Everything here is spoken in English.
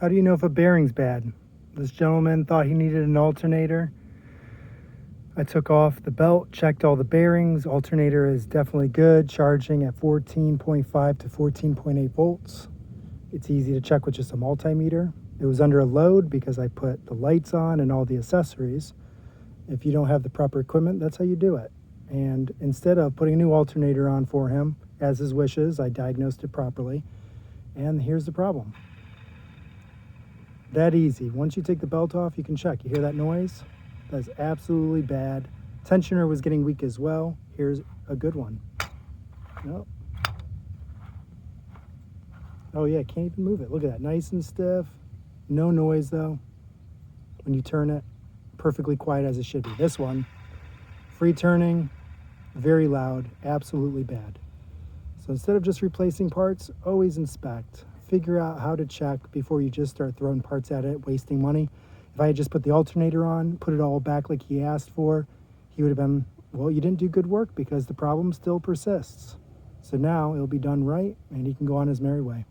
How do you know if a bearing's bad? This gentleman thought he needed an alternator. I took off the belt, checked all the bearings. Alternator is definitely good, charging at 14.5 to 14.8 volts. It's easy to check with just a multimeter. It was under a load because I put the lights on and all the accessories. If you don't have the proper equipment, that's how you do it. And instead of putting a new alternator on for him, as his wishes, I diagnosed it properly. And here's the problem. That easy. Once you take the belt off, you can check. You hear that noise? That's absolutely bad. Tensioner was getting weak as well. Here's a good one. Nope. Oh yeah, can't even move it. Look at that, nice and stiff. No noise though. When you turn it, perfectly quiet as it should be. This one, free turning, very loud, absolutely bad. So instead of just replacing parts, always inspect. Figure out how to check before you just start throwing parts at it, wasting money. If I had just put the alternator on, put it all back like he asked for, he would have been, well, you didn't do good work because the problem still persists. So now it'll be done right and he can go on his merry way.